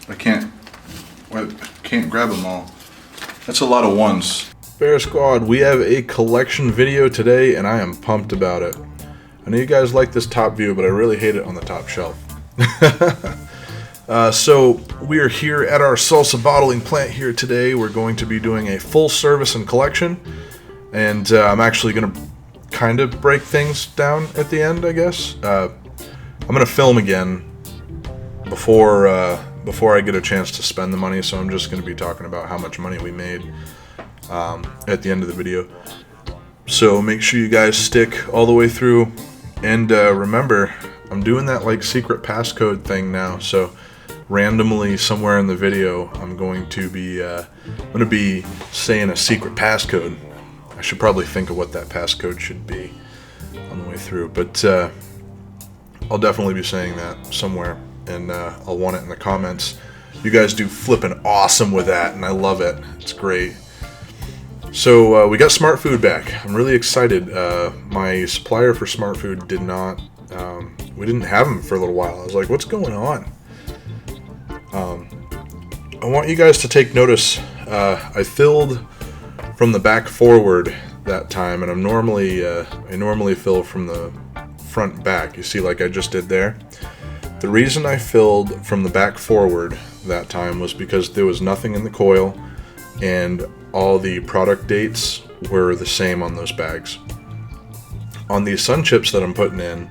I can't grab them all. That's a lot of ones. Bear Squad, we have a collection video today, and I am pumped about it. I know you guys like this top view, but I really hate it on the top shelf. So we are here at our salsa bottling plant here today. We're going to be doing a full service and collection, and I'm actually going to kind of break things down at the end, I guess. I'm going to film again before I get a chance to spend the money, so I'm just going to be talking about how much money we made at the end of the video. So make sure you guys stick all the way through, and remember, I'm doing that like secret passcode thing now, so randomly somewhere in the video I'm going to be saying a secret passcode. I should probably think of what that passcode should be on the way through, but I'll definitely be saying that somewhere, and I'll want it in the comments. You guys do flippin' awesome with that, and I love it. It's great. So we got Smart Food back. I'm really excited. My supplier for Smart Food did not, we didn't have them for a little while. I was like, what's going on? I want you guys to take notice. I filled from the back forward that time, and I normally fill from the front back. You see, like I just did there. The reason I filled from the back forward that time was because there was nothing in the coil, and all the product dates were the same on those bags. On these sun chips that I'm putting in,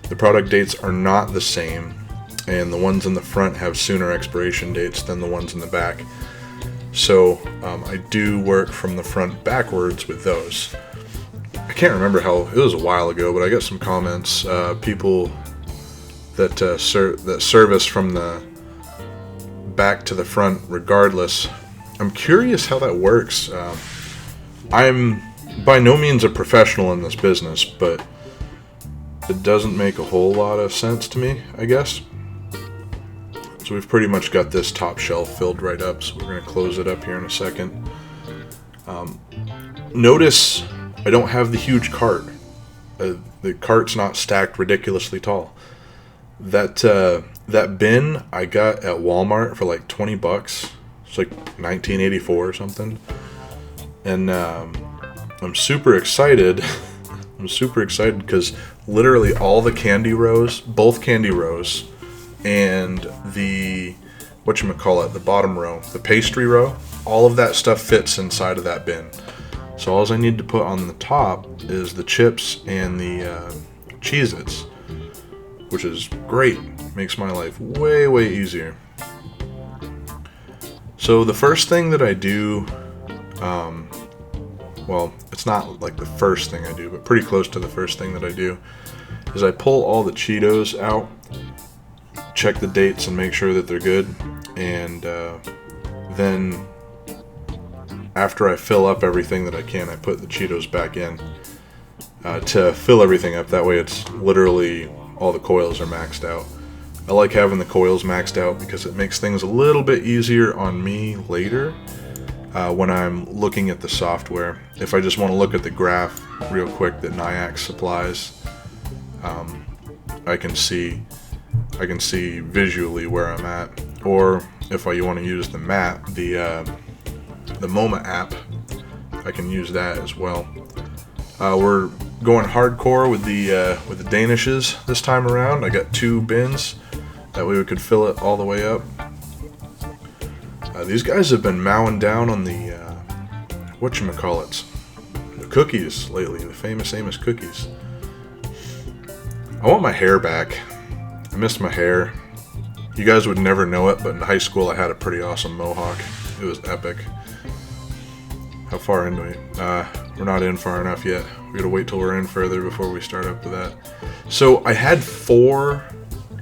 the product dates are not the same, and the ones in the front have sooner expiration dates than the ones in the back. So I do work from the front backwards with those. I can't remember how, it was a while ago, but I got some comments, people that service from the back to the front regardless. I'm curious how that works. I'm by no means a professional in this business, but it doesn't make a whole lot of sense to me, I guess. So we've pretty much got this top shelf filled right up, so we're going to close it up here in a second. Notice I don't have the huge cart. The cart's not stacked ridiculously tall. That bin I got at Walmart for like 20 bucks. It's like 1984 or something. And I'm super excited. I'm super excited because literally all the candy rows, both candy rows, and the the bottom row, the pastry row, all of that stuff fits inside of that bin. So all I need to put on the top is the chips and the Cheez-Its, which is great. Makes my life way, way easier. So the first thing that I do, well, it's not like the first thing I do, but pretty close to the first thing that I do, is I pull all the Cheetos out, check the dates and make sure that they're good, and then after I fill up everything that I can, I put the Cheetos back in to fill everything up. That way it's literally all the coils are maxed out. I like having the coils maxed out because it makes things a little bit easier on me later when I'm looking at the software. If I just want to look at the graph real quick that Nyack supplies, I can see visually where I'm at. Or if I want to use the map, the MoMA app, I can use that as well. We're going hardcore with the Danishes this time around. I got 2 bins. That way we could fill it all the way up. These guys have been mowing down on the the cookies lately, the famous Amos cookies. I want my hair back. I missed my hair. You guys would never know it, but in high school I had a pretty awesome mohawk. It was epic. How far into it? We're not in far enough yet. We gotta wait till we're in further before we start up with that. So I had 4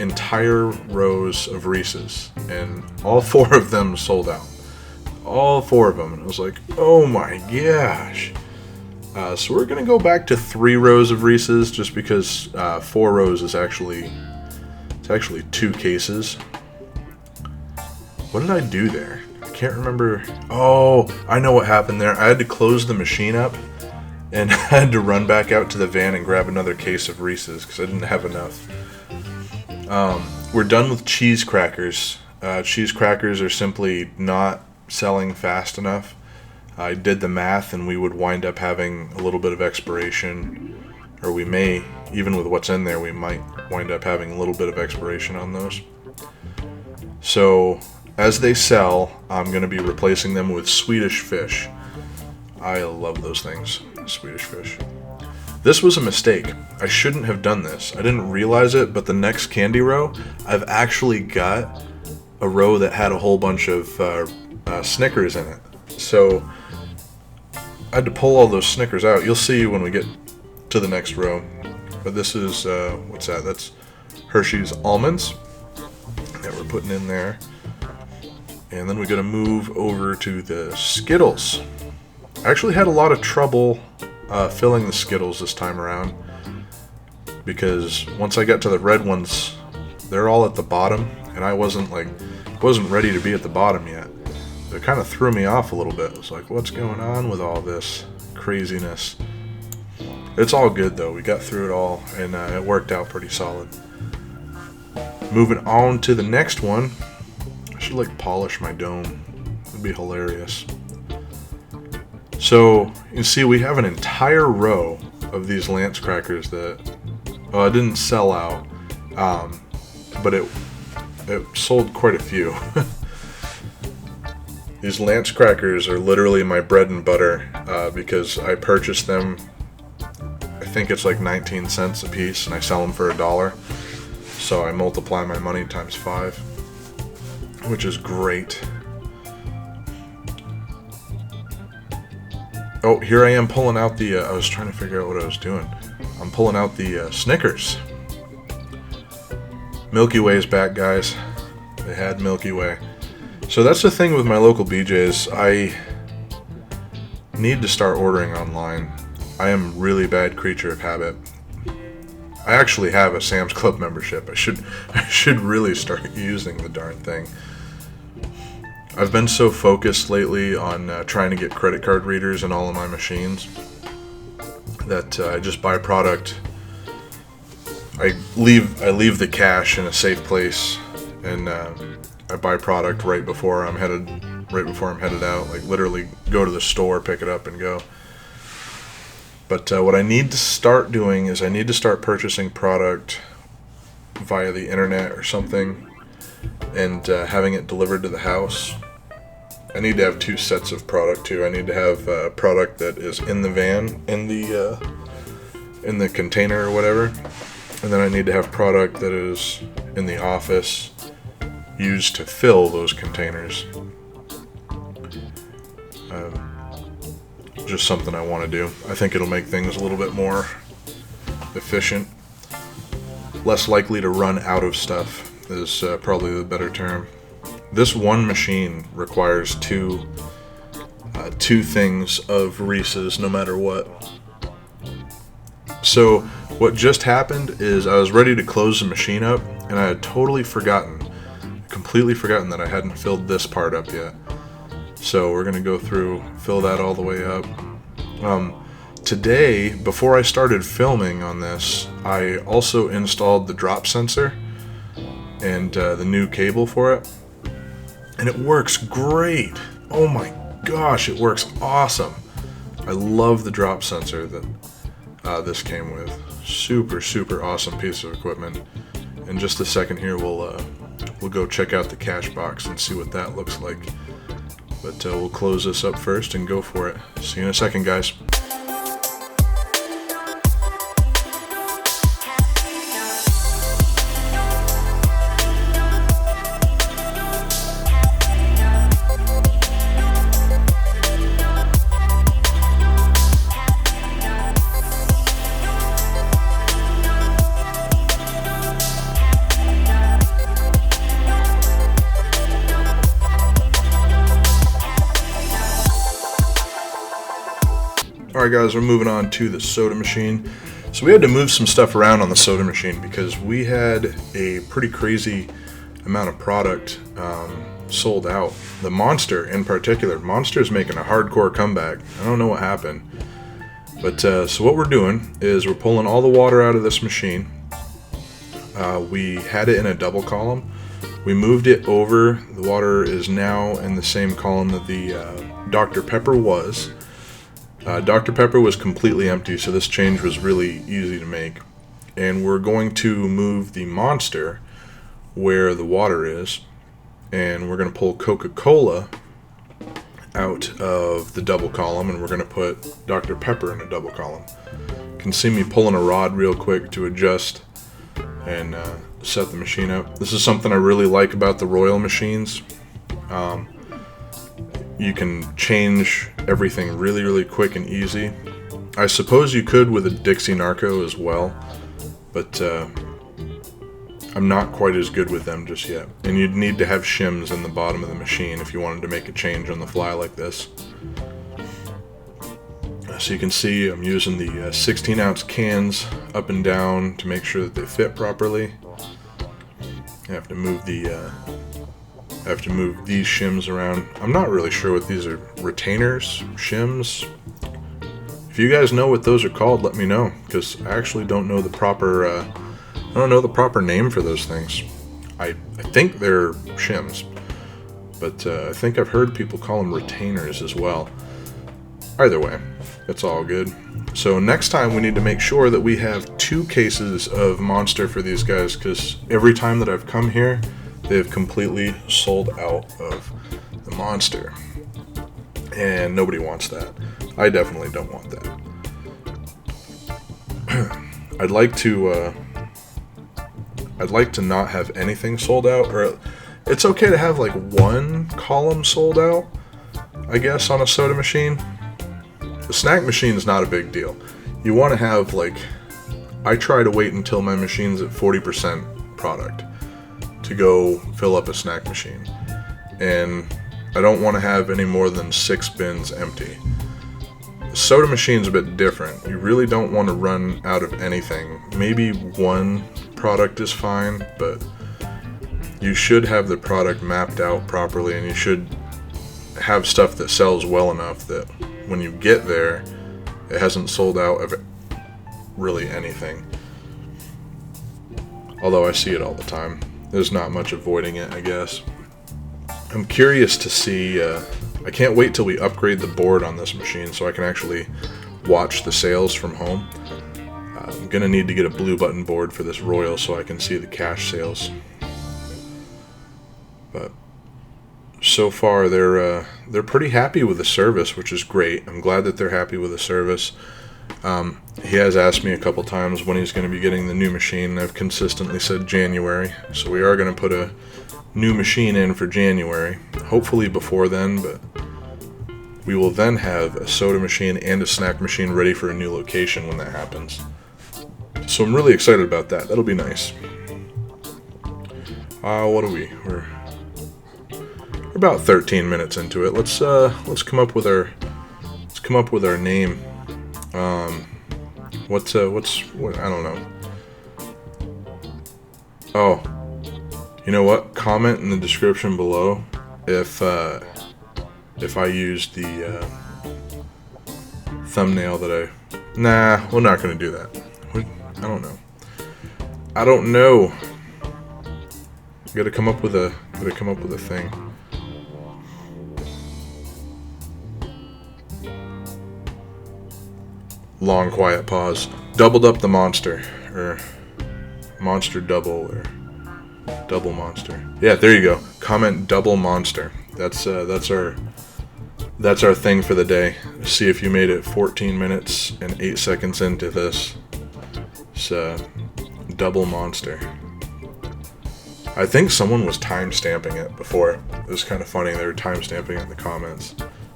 entire rows of Reese's, and all 4 of them sold out. All 4 of them. And I was like, oh my gosh. So we're gonna go back to 3 rows of Reese's, just because 4 rows is actually 2 cases. What did I do there? I can't remember. Oh, I know what happened there. I had to close the machine up, and I had to run back out to the van and grab another case of Reese's because I didn't have enough. We're done with cheese crackers. cheese crackers are simply not selling fast enough. I did the math, and we would wind up having a little bit of expiration, or we may, even with what's in there, we might wind up having a little bit of expiration on those. So as they sell, I'm going to be replacing them with Swedish fish. I love those things, Swedish fish. This was a mistake. I shouldn't have done this. I didn't realize it, but the next candy row, I've actually got a row that had a whole bunch of Snickers in it. So I had to pull all those Snickers out. You'll see when we get to the next row. But this is, what's that? That's Hershey's Almonds that we're putting in there. And then we're going to move over to the Skittles. I actually had a lot of trouble filling the Skittles this time around, because once I got to the red ones, they're all at the bottom, and I wasn't ready to be at the bottom yet. It kind of threw me off a little bit. It was like, what's going on with all this craziness? It's all good though. We got through it all, and it worked out pretty solid. Moving on to the next one. I should polish my dome. It'd be hilarious. So you can see we have an entire row of these Lance crackers that, well, it didn't sell out, but it sold quite a few. These Lance crackers are literally my bread and butter, because I purchased them, I think it's like 19 cents a piece, and I sell them for $1. So I multiply my money times 5, which is great. Oh, here I am pulling out the, I was trying to figure out what I was doing. I'm pulling out the Snickers. Milky Way's back, guys. They had Milky Way. So that's the thing with my local BJ's. I need to start ordering online. I am a really bad creature of habit. I actually have a Sam's Club membership. I should really start using the darn thing. I've been so focused lately on trying to get credit card readers in all of my machines that I just buy product. I leave the cash in a safe place, and I buy product right before I'm headed out. Like literally go to the store, pick it up, and go. But what I need to start doing is I need to start purchasing product via the internet or something, and having it delivered to the house. I need to have 2 sets of product too. I need to have product that is in the van, in the container or whatever, and then I need to have product that is in the office, used to fill those containers. Just something I want to do. I think it'll make things a little bit more efficient, less likely to run out of stuff is probably the better term. This one machine requires two things of Reese's no matter what. So what just happened is I was ready to close the machine up, and I had completely forgotten that I hadn't filled this part up yet. So we're going to go through, fill that all the way up. Today, before I started filming on this, I also installed the drop sensor and the new cable for it. And it works great. Oh my gosh, it works awesome. I love the drop sensor that this came with. Super awesome piece of equipment. In just a second here, we'll go check out the cash box and see what that looks like. But we'll close this up first and go for it. See you in a second, guys. Alright guys, we're moving on to the soda machine. So we had to move some stuff around on the soda machine because we had a pretty crazy amount of product sold out. The Monster in particular. Monster's making a hardcore comeback. I don't know what happened. But so what we're doing is we're pulling all the water out of this machine. We had it in a double column. We moved it over. The water is now in the same column that the Dr. Pepper was. Dr. Pepper was completely empty, so this change was really easy to make. And we're going to move the Monster where the water is, and we're going to pull Coca-Cola out of the double column, and we're going to put Dr. Pepper in a double column. You can see me pulling a rod real quick to adjust and set the machine up. This is something I really like about the Royal machines. You can change everything really, really quick and easy. I suppose you could with a Dixie Narco as well, but I'm not quite as good with them just yet. And you'd need to have shims in the bottom of the machine if you wanted to make a change on the fly like this. So you can see I'm using the 16-ounce cans up and down to make sure that they fit properly. I have to move these shims around. I'm not really sure what these are. Retainers? Shims? If you guys know what those are called, let me know, because I actually don't know the proper name for those things. I think they're shims, but I think I've heard people call them retainers as well. Either way, it's all good. So next time we need to make sure that we have 2 cases of Monster for these guys, because every time that I've come here, they have completely sold out of the Monster. And nobody wants that. I definitely don't want that. I'd like to not have anything sold out, or it's okay to have like 1 column sold out, I guess, on a soda machine. The snack machine is not a big deal. You want to have, like, I try to wait until my machine's at 40% product to go fill up a snack machine. And I don't want to have any more than 6 bins empty. The soda machine's a bit different. You really don't want to run out of anything. Maybe 1 product is fine, but you should have the product mapped out properly, and you should have stuff that sells well enough that when you get there, it hasn't sold out of really anything. Although I see it all the time. There's not much avoiding it, I guess. I'm curious to see, I can't wait till we upgrade the board on this machine so I can actually watch the sales from home. I'm gonna need to get a blue button board for this Royal so I can see the cash sales. But so far they're pretty happy with the service, which is great. I'm glad that they're happy with the service. He has asked me a couple times when he's going to be getting the new machine. I've consistently said January, so we are going to put a new machine in for January, hopefully before then, but we will then have a soda machine and a snack machine ready for a new location when that happens. So I'm really excited about that. That'll be nice. What are we? We're about 13 minutes into it. Let's come up with our name. What I don't know. Oh, you know what? Comment in the description below if I used the thumbnail that Nah, we're not gonna do that. I don't know. Gotta come up with a thing. Long quiet pause. Doubled up the Monster, or Monster double, or double Monster. Yeah, there you go. Comment double Monster. That's our thing for the day. See if you made it 14 minutes and 8 seconds into this. It's double Monster. I think someone was time stamping it before. It was kind of funny. They were time stamping it in the comments,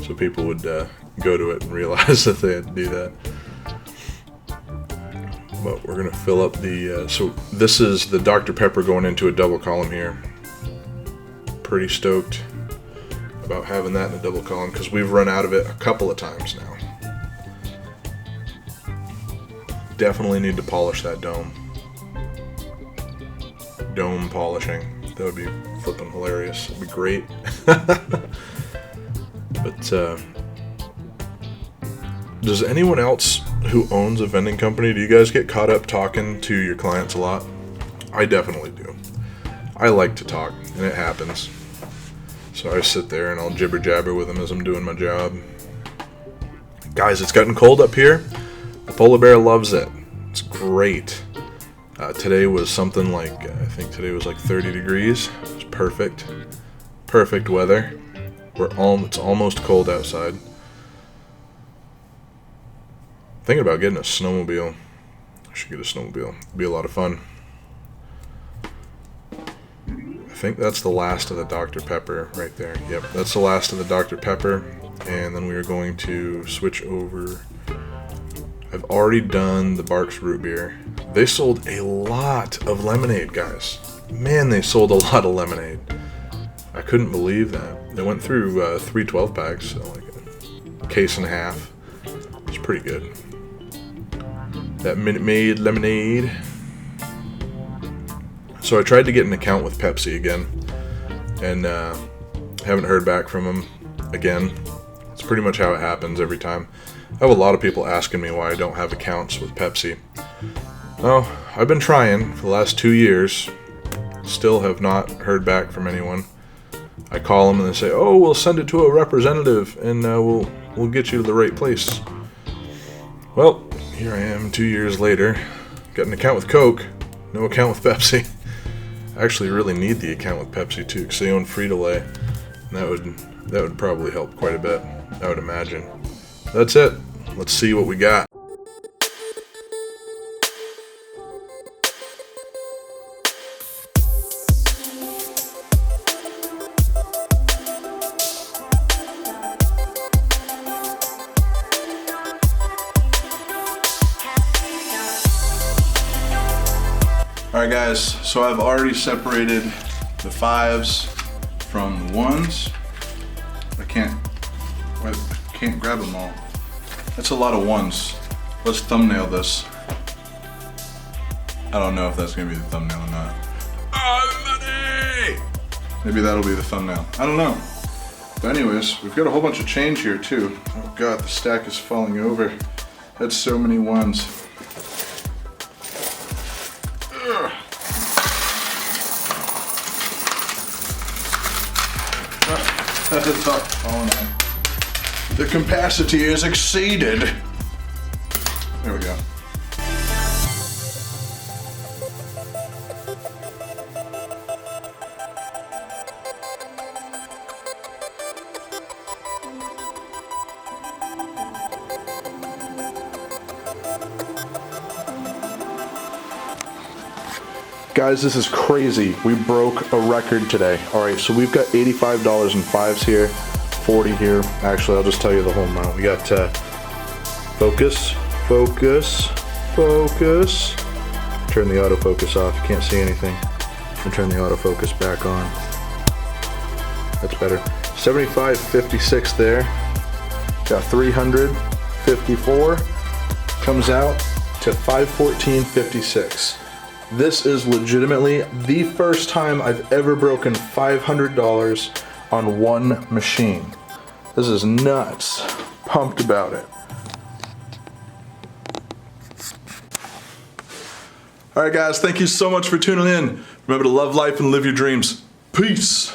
so people would go to it and realize that they had to do that. But we're gonna fill up the. So this is the Dr. Pepper going into a double column here. Pretty stoked about having that in a double column because we've run out of it a couple of times now. Definitely need to polish that dome. Dome polishing. That would be flipping hilarious. That'd be great. But does anyone else who owns a vending company, do you guys get caught up talking to your clients a lot? I definitely do. I like to talk, and it happens. So I sit there and I'll jibber jabber with him as I'm doing my job. Guys, it's gotten cold up here. The polar bear loves it. It's great. Today was something like, I think today was like 30 degrees. It was perfect. Perfect weather. It's almost cold outside. Thinking about getting a snowmobile. I should get a snowmobile. It'd be a lot of fun. I think that's the last of the Dr. Pepper right there. Yep, that's the last of the Dr. Pepper. And then we are going to switch over. I've already done the Barks root beer. They sold a lot of lemonade, guys. Man, they sold a lot of lemonade. I couldn't believe that. They went through 3 12-packs, so like a case and a half. It's pretty good. That Minute Maid lemonade. So I tried to get an account with Pepsi again, and haven't heard back from them again. It's pretty much how it happens every time. I have a lot of people asking me why I don't have accounts with Pepsi. Well, I've been trying for the last 2 years. Still have not heard back from anyone. I call them and they say, "Oh, we'll send it to a representative and we'll get you to the right place." Well, here I am 2 years later. Got an account with Coke, no account with Pepsi. I actually really need the account with Pepsi too, because they own Frito-Lay, and that would probably help quite a bit, I would imagine. That's it. Let's see what we got. Alright guys, so I've already separated the 5s from the 1s. I can't grab them all. That's a lot of 1s. Let's thumbnail this. I don't know if that's gonna be the thumbnail or not. Oh, money! Maybe that'll be the thumbnail. I don't know. But anyways, we've got a whole bunch of change here too. Oh god, the stack is falling over. That's so many 1s. That is up. Oh no. The capacity is exceeded. There we go. Guys, this is crazy. We broke a record today. All right, so we've got $85 in 5s here, 40 here. Actually, I'll just tell you the whole amount. We got focus. Turn the autofocus off. You can't see anything. And turn the autofocus back on. That's better. 75.56 there. Got 354. Comes out to 514.56. This is legitimately the first time I've ever broken $500 on one machine. This is nuts. Pumped about it. Alright guys, thank you so much for tuning in. Remember to love life and live your dreams. Peace.